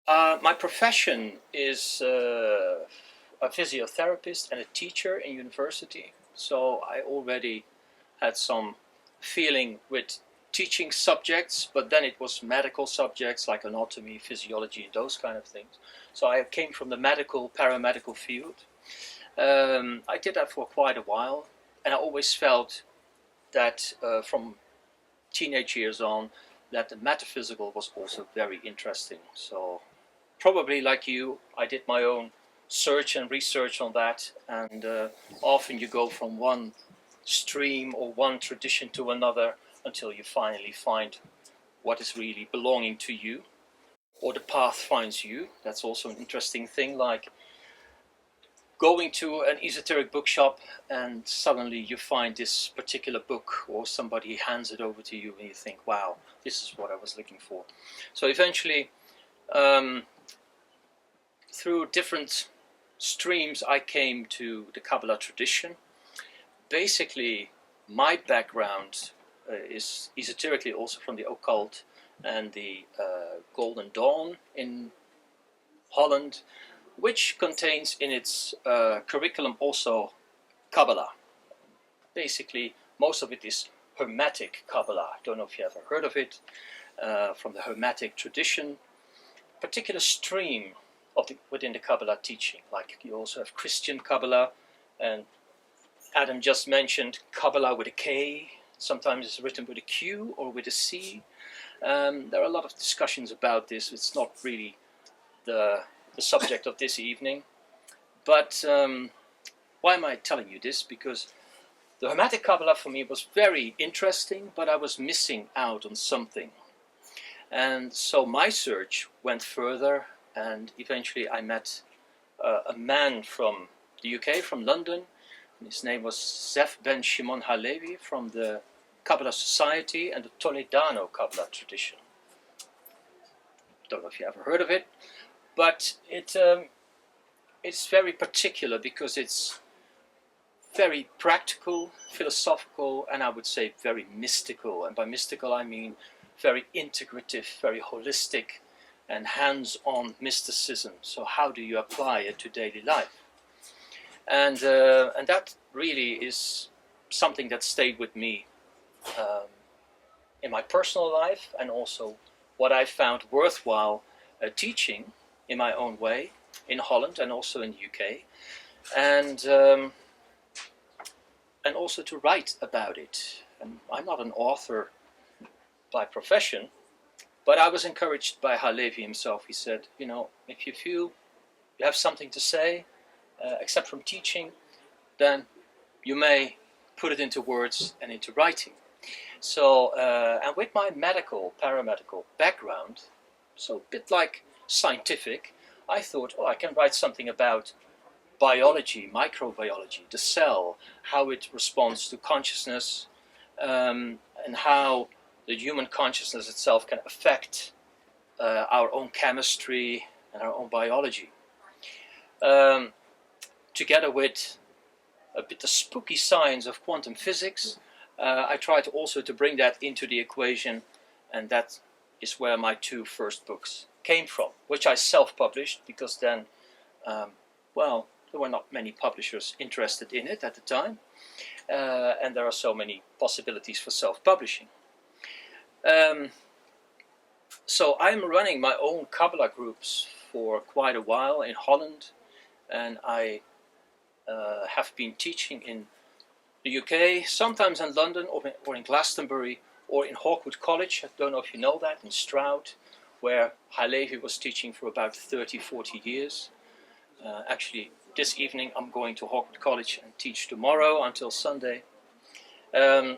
My profession is a physiotherapist and a teacher in university. So I already had some feeling with teaching subjects, but then it was medical subjects like anatomy, physiology, those kind of things. So I came from the medical, paramedical field. I did that for quite a while, and I always felt that from teenage years on, that the metaphysical was also very interesting. So probably like you, I did my own search and research on that, and often you go from one stream or one tradition to another until you finally find what is really belonging to you, or the path finds you. That's also an interesting thing, like going to an esoteric bookshop and suddenly you find this particular book or somebody hands it over to you and you think, wow, this is what I was looking for. So eventually, through different streams, I came to the Kabbalah tradition. Basically, my background is esoterically also from the occult and the Golden Dawn in Holland, which contains in its curriculum also Kabbalah. Basically, most of it is Hermetic Kabbalah. I don't know if you ever heard of it, from the Hermetic tradition. Particular stream of within the Kabbalah teaching. Like you also have Christian Kabbalah, and Adam just mentioned Kabbalah with a K. Sometimes it's written with a Q or with a C. There are a lot of discussions about this. It's not really the subject of this evening. But why am I telling you this? Because the Hermetic Kabbalah for me was very interesting, but I was missing out on something. And so my search went further, and eventually I met a man from the UK, from London. His name was Zef Ben Shimon Halevi, from the Kabbalah Society and the Toledano Kabbalah tradition. Don't know if you ever heard of it, but it's very particular because it's very practical, philosophical, and I would say very mystical. And by mystical I mean very integrative, very holistic, and hands-on mysticism. So how do you apply it to daily life? And that really is something that stayed with me in my personal life, and also what I found worthwhile teaching in my own way in Holland and also in the UK, and also to write about it. And I'm not an author by profession, but I was encouraged by Halevi himself. He said, you know, if you feel you have something to say, except from teaching, then you may put it into words and into writing. So, and with my paramedical background, so a bit like scientific, I thought, oh, I can write something about biology, microbiology, the cell, how it responds to consciousness, and how the human consciousness itself can affect our own chemistry and our own biology. Together with a bit the spooky science of quantum physics, I tried also to bring that into the equation, and that is where my two first books came from, which I self-published because then, well, there were not many publishers interested in it at the time, and there are so many possibilities for self-publishing. So I'm running my own Kabbalah groups for quite a while in Holland, and I have been teaching in the UK, sometimes in London or in Glastonbury or in Hawkwood College. I don't know if you know that, in Stroud, where Halevi was teaching for about 30-40 years. Actually, this evening I'm going to Hawkwood College and teach tomorrow until Sunday. I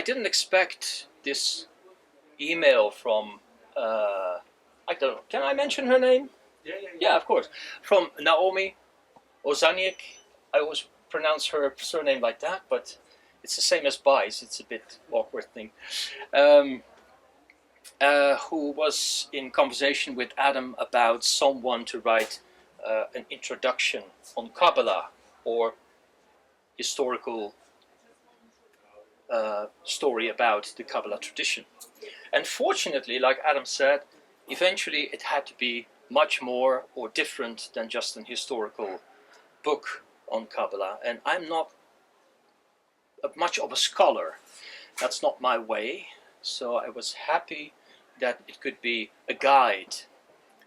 didn't expect this email from, I don't know, can I mention her name? Yeah, of course. From Naomi Ozaniak. I always pronounce her surname like that, but it's the same as Bais. It's a bit awkward thing. Who was in conversation with Adam about someone to write an introduction on Kabbalah, or historical story about the Kabbalah tradition. And fortunately, like Adam said, eventually it had to be much more or different than just an historical book on Kabbalah. And I'm not much of a scholar. That's not my way. So I was happy that it could be a guide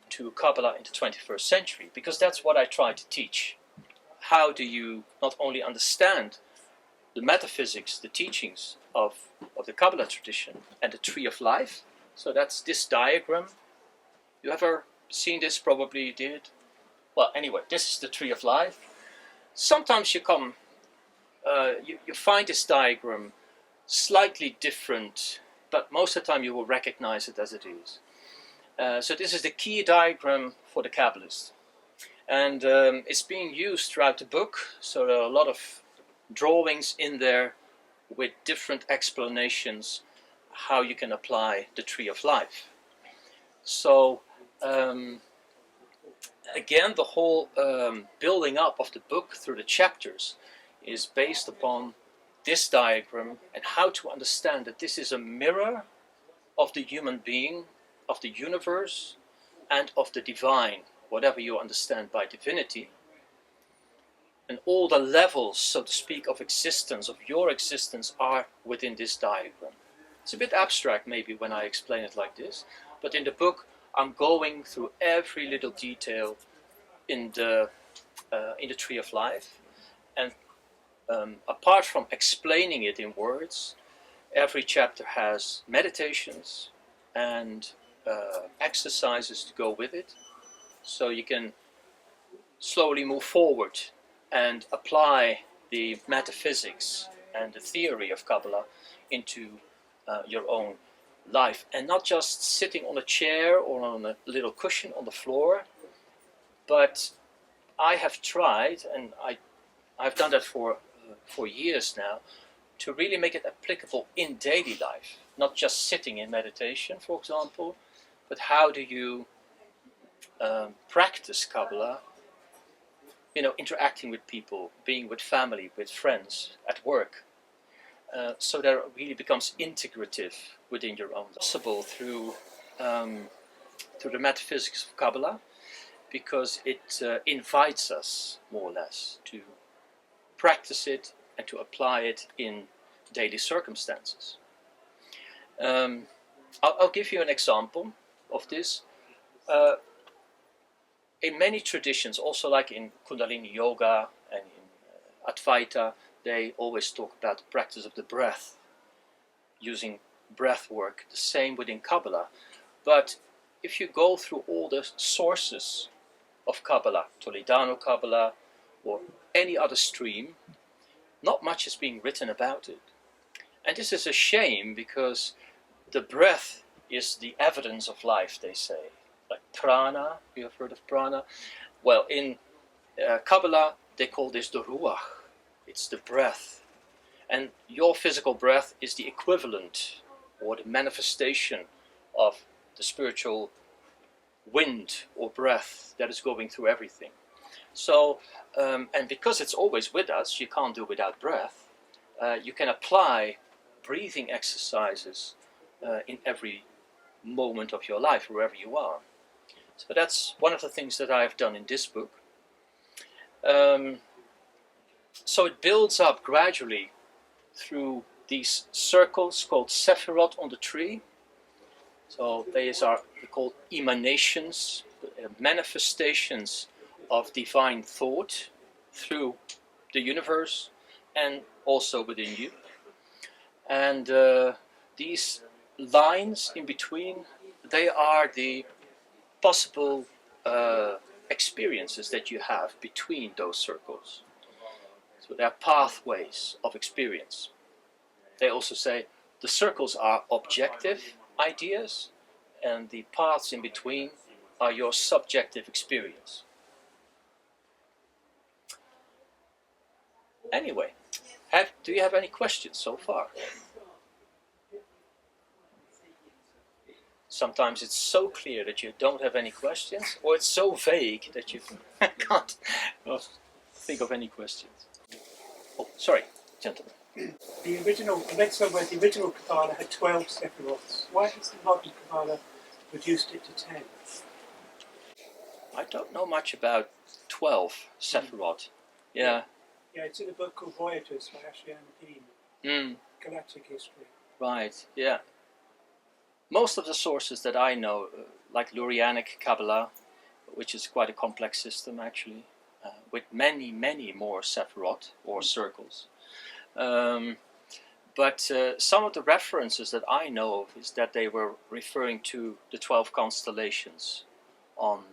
to Kabbalah in the 21st century, because that's what I try to teach. How do you not only understand the metaphysics, the teachings of the Kabbalah tradition and the tree of life? So that's this diagram. You ever seen this? Probably you did. Well, anyway, this is the tree of life. Sometimes you find this diagram slightly different, but most of the time you will recognize it as it is. So this is the key diagram for the Kabbalists. And it's being used throughout the book, so there are a lot of drawings in there with different explanations how you can apply the tree of life. So again, the whole building up of the book through the chapters is based upon this diagram and how to understand that this is a mirror of the human being, of the universe, and of the divine, whatever you understand by divinity. And all the levels, so to speak, of existence, of your existence, are within this diagram. It's a bit abstract maybe when I explain it like this, but in the book I'm going through every little detail in the tree of life. And apart from explaining it in words, every chapter has meditations and exercises to go with it, so you can slowly move forward and apply the metaphysics and the theory of Kabbalah into your own life, and not just sitting on a chair or on a little cushion on the floor. But I have tried, and I've done that for years now, to really make it applicable in daily life, not just sitting in meditation, for example, but how do you practice Kabbalah, interacting with people, being with family, with friends, at work, so that it really becomes integrative within your own. Possible through the metaphysics of Kabbalah, because it invites us, more or less, to practice it and to apply it in daily circumstances. I'll give you an example of this. In many traditions, also like in Kundalini Yoga and in Advaita, they always talk about the practice of the breath, using breath work, the same within Kabbalah. But if you go through all the sources of Kabbalah, Toledano Kabbalah, or any other stream, not much is being written about it. And this is a shame, because the breath is the evidence of life, they say. Like prana, you have heard of prana? Well, in Kabbalah, they call this the ruach. It's the breath. And your physical breath is the equivalent or the manifestation of the spiritual wind or breath that is going through everything. So, and because it's always with us, you can't do without breath, you can apply breathing exercises in every moment of your life, wherever you are. So that's one of the things that I've done in this book. So it builds up gradually through these circles called Sephirot on the tree. So these are called emanations, manifestations of divine thought through the universe and also within you. And these lines in between, they are the possible experiences that you have between those circles. So they are pathways of experience. They also say the circles are objective ideas and the paths in between are your subjective experience. Anyway, do you have any questions so far? Sometimes it's so clear that you don't have any questions, or it's so vague that you can't think of any questions. Oh, sorry, gentlemen. The original, I read somewhere the original Kabbalah had 12 sephiroths. Why has the modern Kabbalah reduced it to 10? I don't know much about 12 Sephiroth. Yeah. Yeah, it's in a book called Voyages by Ashley Dean. Galactic History. Right, yeah. Most of the sources that I know, like Lurianic Kabbalah, which is quite a complex system actually, with many, many more Sephiroth or circles. But some of the references that I know of is that they were referring to the 12 constellations on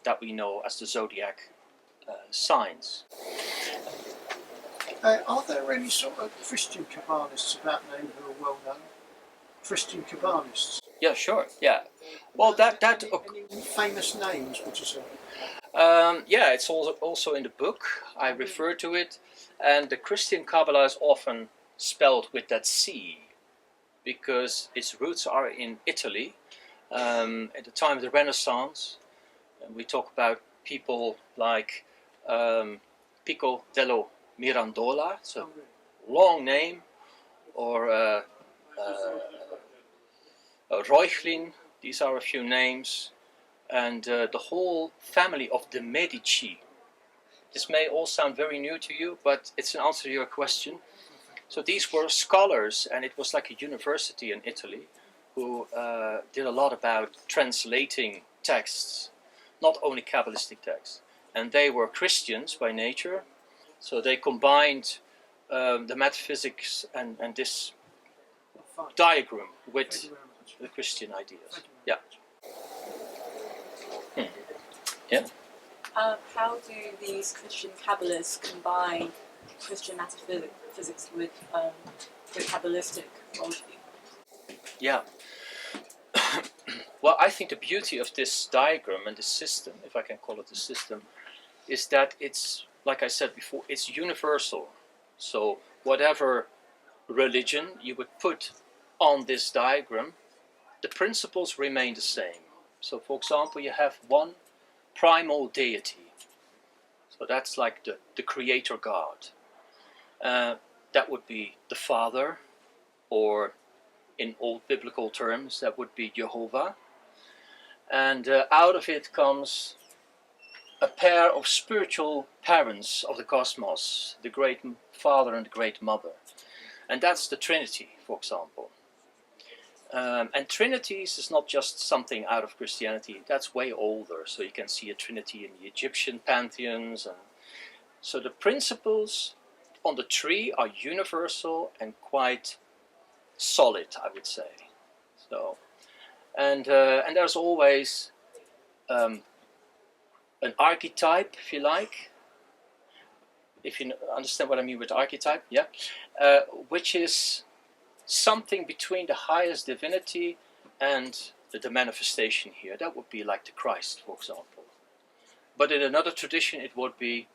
that we know as the zodiac signs. Are there any sort of Christian Kabbalists about now who are well known? Christian Kabbalists? Yeah, sure. Yeah. Well, any famous names, would you say? Yeah, it's also in the book. I refer to it, and the Christian Kabbalah is often spelled with that C, because its roots are in Italy. At the time of the Renaissance, and we talk about people like Pico dello Mirandola, it's a long name, or Reuchlin, these are a few names, and the whole family of the Medici. This may all sound very new to you, but it's an answer to your question. So these were scholars, and it was like a university in Italy who did a lot about translating texts, not only Kabbalistic texts. And they were Christians by nature, so they combined the metaphysics and this diagram with the Christian ideas. Yeah. Yeah. How do these Christian Kabbalists combine Christian metaphysics with the Kabbalistic worldview? Yeah. Well, I think the beauty of this diagram and this system, if I can call it a system, is that it's, like I said before, it's universal. So whatever religion you would put on this diagram, the principles remain the same. So for example, you have one primal deity. So that's like the creator God. That would be the Father, or in old biblical terms, that would be Jehovah. And out of it comes a pair of spiritual parents of the cosmos, the Great Father and the Great Mother. And that's the Trinity, for example. And Trinities is not just something out of Christianity, that's way older. So you can see a Trinity in the Egyptian pantheons. And so the principles on the tree are universal and quite solid, I would say. So, and there's always an archetype, if you like, if you understand what I mean with archetype, yeah, which is something between the highest divinity and the manifestation here. That would be like the Christ, for example. But in another tradition, it would be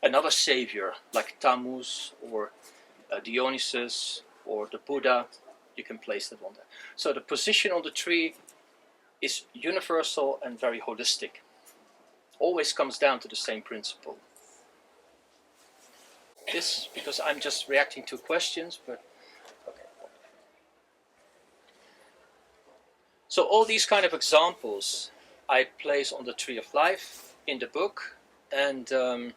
another savior, like Tammuz or Dionysus or the Buddha. You can place that on there. So the position on the tree is universal and very holistic. Always comes down to the same principle. This, because I'm just reacting to questions, but okay. So all these kind of examples I place on the Tree of Life in the book, and in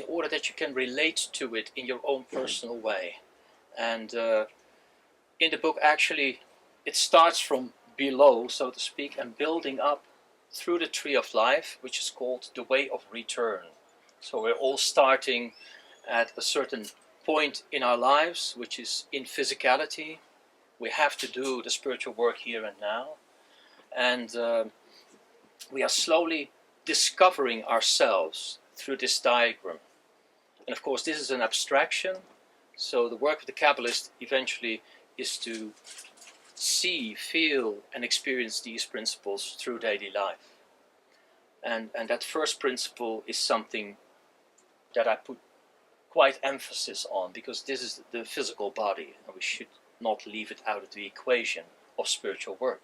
order that you can relate to it in your own personal way. And in the book, actually, it starts from below, so to speak, and building up through the Tree of Life, which is called the Way of Return. So we're all starting at a certain point in our lives, which is in physicality. We have to do the spiritual work here and now. And we are slowly discovering ourselves through this diagram. And of course, this is an abstraction. So the work of the Kabbalist eventually is to see, feel, and experience these principles through daily life. And that first principle is something that I put quite emphasis on, because this is the physical body, and we should not leave it out of the equation of spiritual work.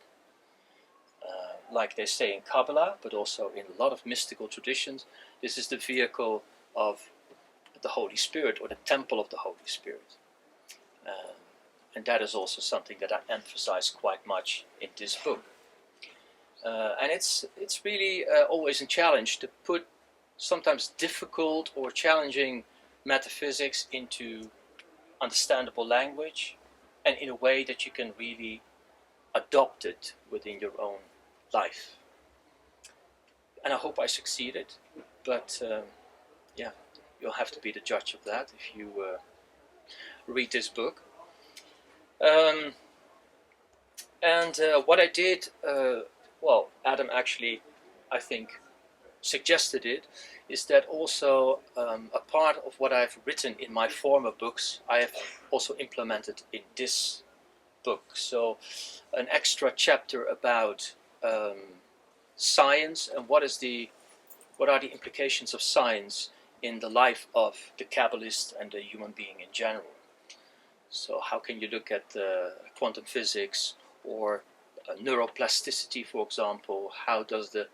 Like they say in Kabbalah, but also in a lot of mystical traditions, this is the vehicle of the Holy Spirit or the temple of the Holy Spirit. And that is also something that I emphasize quite much in this book. And it's really always a challenge to put sometimes difficult or challenging metaphysics into understandable language and in a way that you can really adopt it within your own life. And I hope I succeeded, but yeah, you'll have to be the judge of that if you read this book. What I did, well, Adam actually, I think, suggested it, is that also a part of what I've written in my former books, I have also implemented in this book. So an extra chapter about science and what are the implications of science in the life of the Kabbalist and the human being in general. So how can you look at quantum physics or neuroplasticity, for example? How does the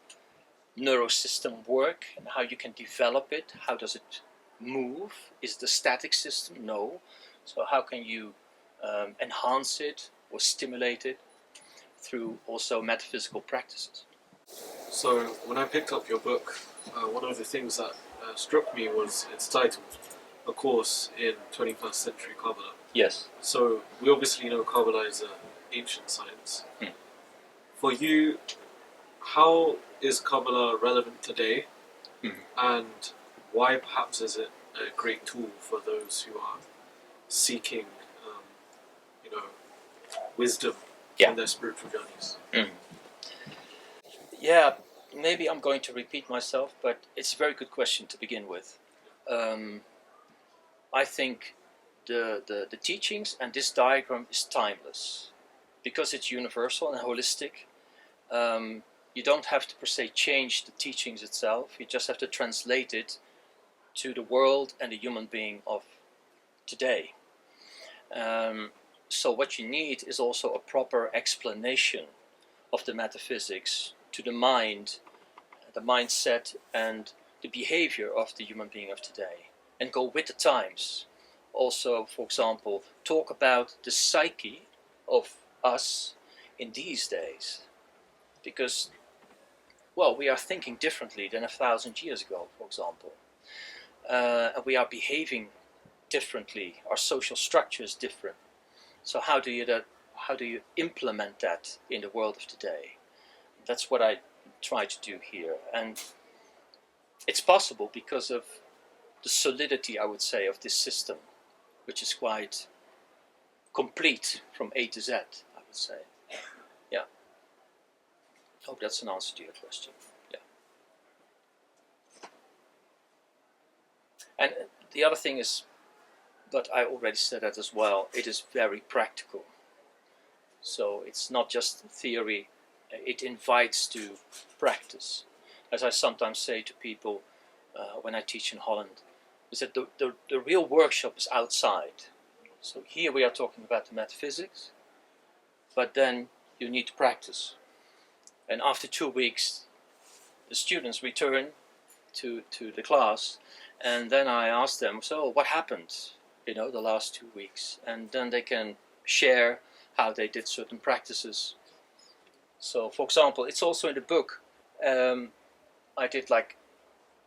neurosystem work and how you can develop it? How does it move? Is it a static system? No. So how can you enhance it or stimulate it through also metaphysical practices? So when I picked up your book, one of the things that struck me was its title, A Course in 21st Century Kabbalah. Yes. So we obviously know Kabbalah is an ancient science. For you, how is Kabbalah relevant today, and why perhaps is it a great tool for those who are seeking, wisdom in their spiritual journeys? Yeah, maybe I'm going to repeat myself, but it's a very good question to begin with. I think the teachings and this diagram is timeless because it's universal and holistic. You don't have to per se change the teachings itself, you just have to translate it to the world and the human being of today. So what you need is also a proper explanation of the metaphysics to the mind, the mindset and the behavior of the human being of today, and go with the times. Also, for example, talk about the psyche of us in these days, because, well, we are thinking differently than 1,000 years ago, for example. And we are behaving differently. Our social structure is different. So how do you implement that in the world of today? That's what I try to do here, and it's possible because of the solidity, I would say, of this system, which is quite complete from A to Z, I would say. Yeah. Hope that's an answer to your question. Yeah. And the other thing is, but I already said that as well, it is very practical. So it's not just theory, it invites to practice. As I sometimes say to people when I teach in Holland, is that the real workshop is outside. So here we are talking about the metaphysics, but then you need to practice. And after 2 weeks, the students return to the class, and then I ask them, so what happened, the last 2 weeks? And then they can share how they did certain practices. So, for example, it's also in the book, I did like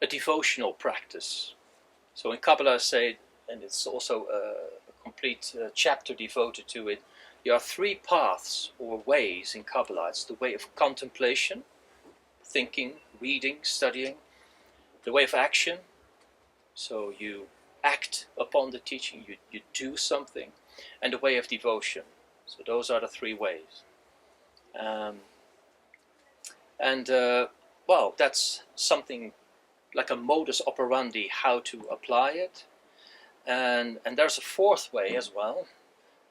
a devotional practice. So in Kabbalah, say, and it's also a complete chapter devoted to it, there are 3 paths or ways in Kabbalah. It's the way of contemplation, thinking, reading, studying. The way of action, so you act upon the teaching, you do something. And the way of devotion. So those are the 3 ways. Well, that's something like a modus operandi, how to apply it. And there's a 4th way as well,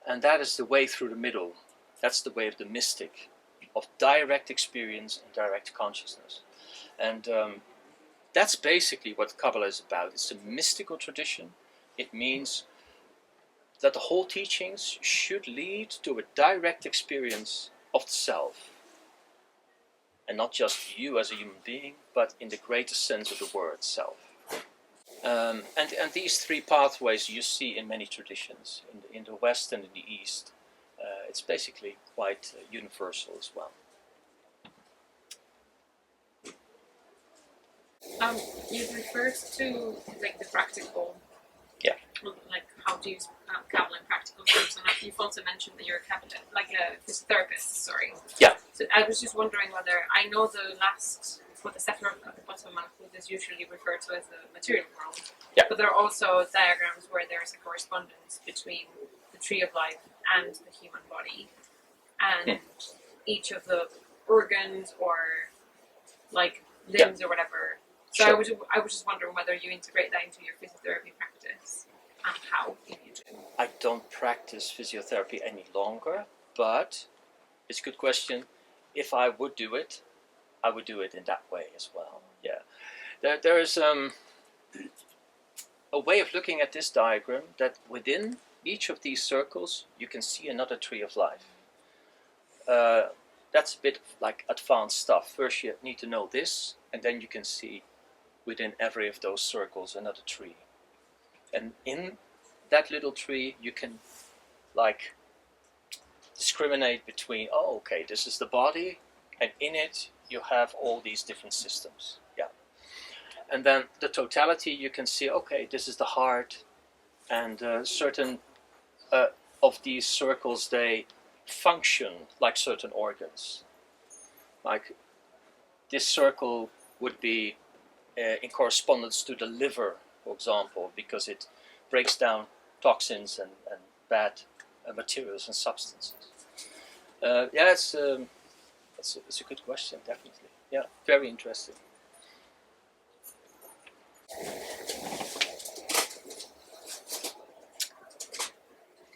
and that is the way through the middle. That's the way of the mystic, of direct experience and direct consciousness. And that's basically what Kabbalah is about. It's a mystical tradition. It means that the whole teachings should lead to a direct experience of the self. And not just you as a human being, but in the greatest sense of the word self. And these three pathways you see in many traditions, in the West and in the East. It's basically quite universal as well. You've referred to like the practical, Yeah. like how to use Kabbalah in practical terms, and you've also mentioned that you're a Kabbalah, like a physiotherapist. Sorry. Yeah. So I was just wondering whether I know the last, what the secular bottom malachut is usually referred to as the material world. Yeah. But there are also diagrams where there's a correspondence between the tree of life and the human body, and each of the organs or like limbs or whatever. So Sure. I was just wondering whether you integrate that into your physiotherapy practice, and how if you do. I don't practice physiotherapy any longer, but it's a good question. If I would do it, I would do it in that way as well. Yeah, there is a way of looking at this diagram that within each of these circles you can see another tree of life. That's a bit like advanced stuff. First you need to know this, and then you can see within every of those circles another tree. And in that little tree you can like discriminate between, oh okay, this is the body, and in it you have all these different systems. Yeah. And then the totality you can see, okay, this is the heart, and certain of these circles, they function like certain organs. Like this circle would be in correspondence to the liver, for example, because it breaks down toxins and bad materials and substances. Yeah, it's a good question, definitely. Yeah, very interesting.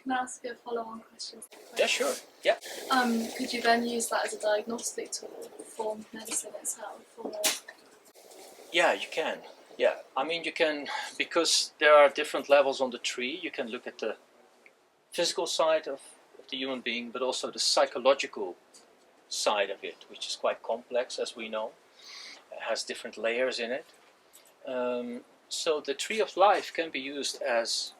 Can I ask a follow-on question? Yeah, sure. Yeah. Could you then use that as a diagnostic tool for medicine itself? Or... Yeah, you can. Yeah, I mean you can, because there are different levels on the tree. You can look at the physical side of the human being, but also the psychological side of it, which is quite complex, as we know. It has different layers in it. So the tree of life can be used as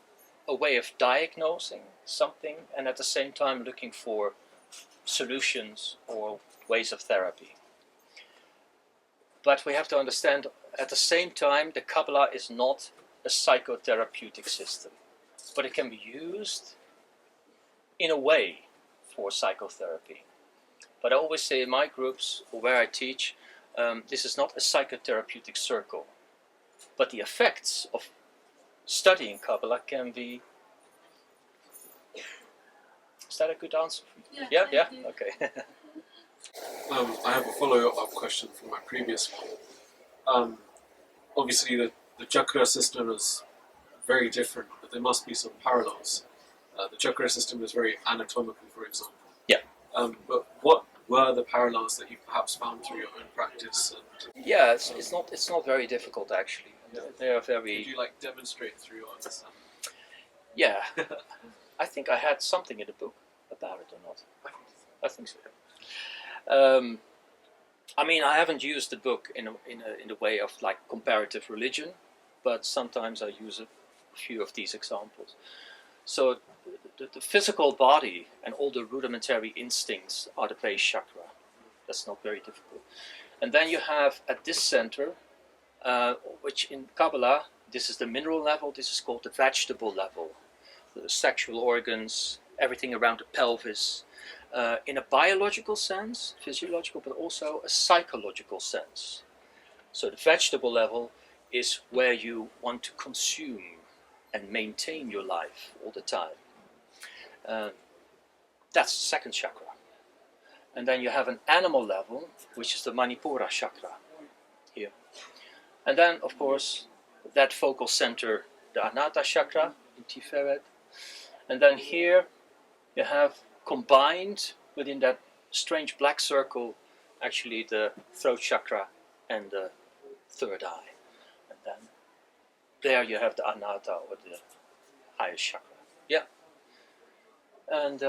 a way of diagnosing something, and at the same time looking for solutions or ways of therapy. But we have to understand, at the same time, the Kabbalah is not a psychotherapeutic system, but it can be used in a way for psychotherapy. But I always say in my groups, or where I teach, this is not a psychotherapeutic circle, but the effects of studying Kabbalah can be... Is that a good answer? Yeah, Yeah? thank you. Okay. I have a follow-up question from my previous one. Obviously, the chakra system is very different, but there must be some parallels. The chakra system is very anatomical, for example. Yeah. But what were the parallels that you perhaps found through your own practice? And Yeah, it's not very difficult actually. They are very... could you like demonstrate through your understanding? Yeah. I think I had something in the book about it or not. I think so. I mean, I haven't used the book in a way of like comparative religion, but sometimes I use a few of these examples. So the physical body and all the rudimentary instincts are the base chakra. That's not very difficult. And then you have at this center, which in Kabbalah, this is the mineral level, this is called the vegetable level. The sexual organs, everything around the pelvis, in a biological sense, physiological, but also a psychological sense. So the vegetable level is where you want to consume and maintain your life all the time. That's the second chakra. And then you have an animal level, which is the Manipura chakra, here. And then, of course, that focal center, the Anahata chakra in Tiferet. And then here you have combined within that strange black circle actually the throat chakra and the third eye. And then there you have the Anahata, or the highest chakra. Yeah. And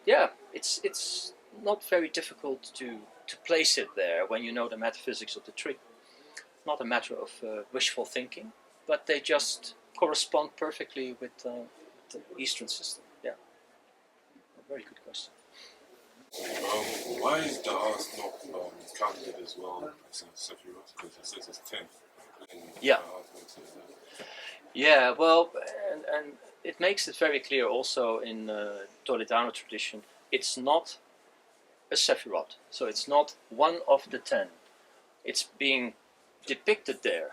yeah, it's not very difficult to place it there when you know the metaphysics of the tree. Not a matter of wishful thinking, but they just correspond perfectly with the Eastern system. Yeah, a very good question. Why is the house not counted as well as a Sephiroth? Because it says it's 10. Yeah. Yeah, well, and it makes it very clear also in Toledano tradition, it's not a Sephiroth. So it's not one of the 10. It's being depicted there,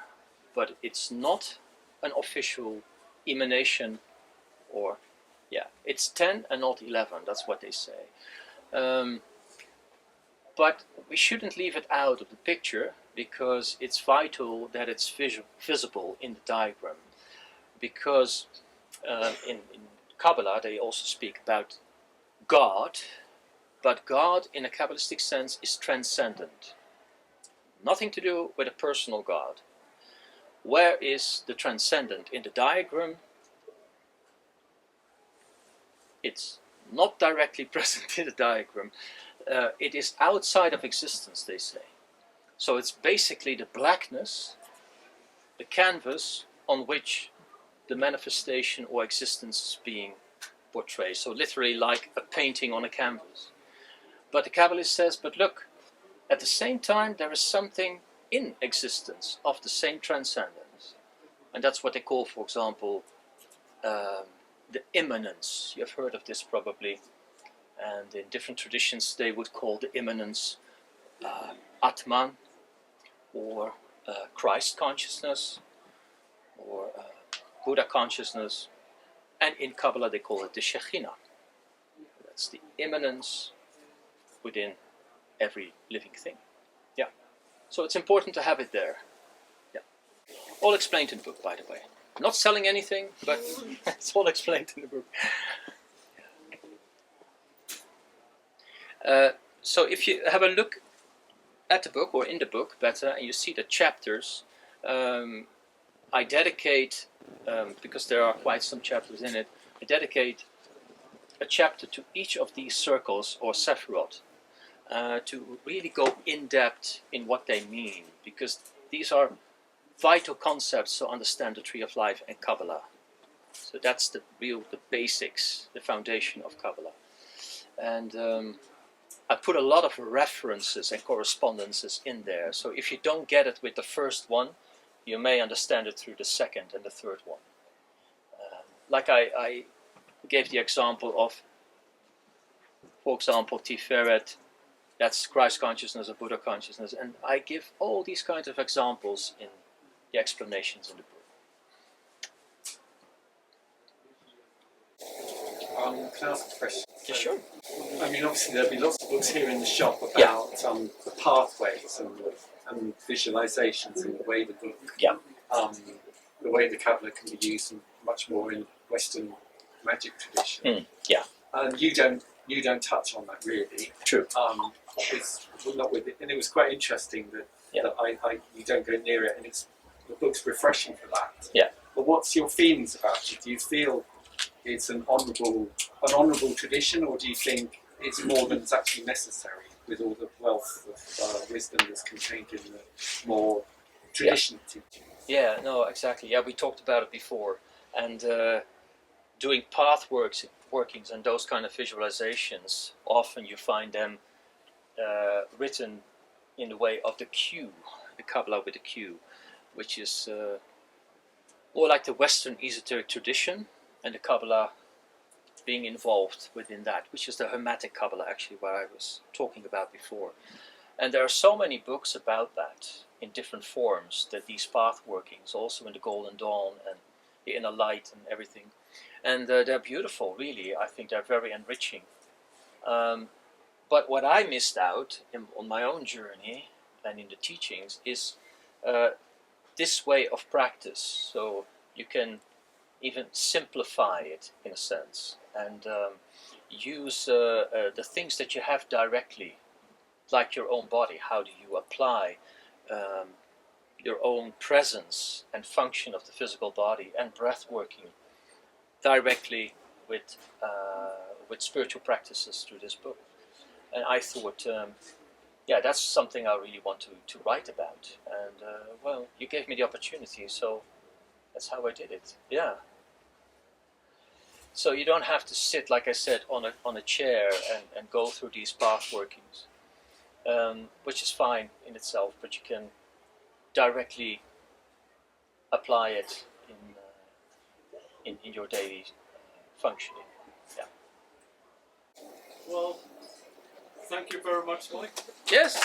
but it's not an official emanation, or, yeah, it's 10 and not 11, that's what they say. But we shouldn't leave it out of the picture, because it's vital that it's visible in the diagram. Because in Kabbalah they also speak about God, but God in a Kabbalistic sense is transcendent. Nothing to do with a personal God. Where is the transcendent in the diagram? It's not directly present in the diagram. It is outside of existence, they say. So it's basically the blackness, the canvas on which the manifestation or existence is being portrayed. So literally like a painting on a canvas. But the Kabbalist says, but look, at the same time there is something in existence of the same transcendence. And that's what they call, for example, the immanence. You've heard of this probably. And in different traditions they would call the immanence Atman, or Christ consciousness, or Buddha consciousness, and in Kabbalah they call it the Shekhinah. That's the immanence within every living thing. Yeah. So it's important to have it there. Yeah. All explained in the book, by the way. I'm not selling anything, but it's all explained in the book. So if you have a look at the book, or in the book better, and you see the chapters, I dedicate, because there are quite some chapters in it, I dedicate a chapter to each of these circles or Sephiroth, to really go in depth in what they mean, because these are vital concepts to understand the Tree of Life and Kabbalah. So that's the basics, the foundation of Kabbalah. And I put a lot of references and correspondences in there, so if you don't get it with the first one, you may understand it through the second and the third one. Like I gave the example of, for example, Tiferet, that's Christ consciousness or Buddha consciousness, and I give all these kinds of examples in the explanations in the book. Can I ask a question? Yeah, sure. I mean, obviously there'll be lots of books here in the shop about the pathways and visualizations and the way the book, the way the Kabbalah can be used much more in Western magic tradition. And you don't touch on that really. True. It's not with it, and it was quite interesting that you don't go near it, and the book's refreshing for that. Yeah. But what's your feelings about it? Do you feel it's an honourable tradition, or do you think it's more than is actually necessary with all the wealth of wisdom that's contained in the more traditional teaching? Yeah, no, exactly. Yeah, we talked about it before. And doing path workings and those kind of visualizations, often you find them written in the way of the Q, the Kabbalah with the Q, which is more like the Western esoteric tradition, and the Kabbalah being involved within that, which is the Hermetic Kabbalah, actually, what I was talking about before. And there are so many books about that in different forms, that these path workings, also in the Golden Dawn and the Inner Light and everything. And they're beautiful, really. I think they're very enriching. But what I missed out on my own journey and in the teachings is this way of practice. So you can even simplify it in a sense, and use the things that you have directly, like your own body. How do you apply your own presence and function of the physical body and breath working directly with spiritual practices through this book? And I thought, that's something I really want to write about. And well, you gave me the opportunity, so That's how I did it. Yeah. So you don't have to sit, like I said, on a chair and go through these path workings, which is fine in itself, but you can directly apply it in your daily functioning. Yeah. Well, thank you very much, Mike. Yes.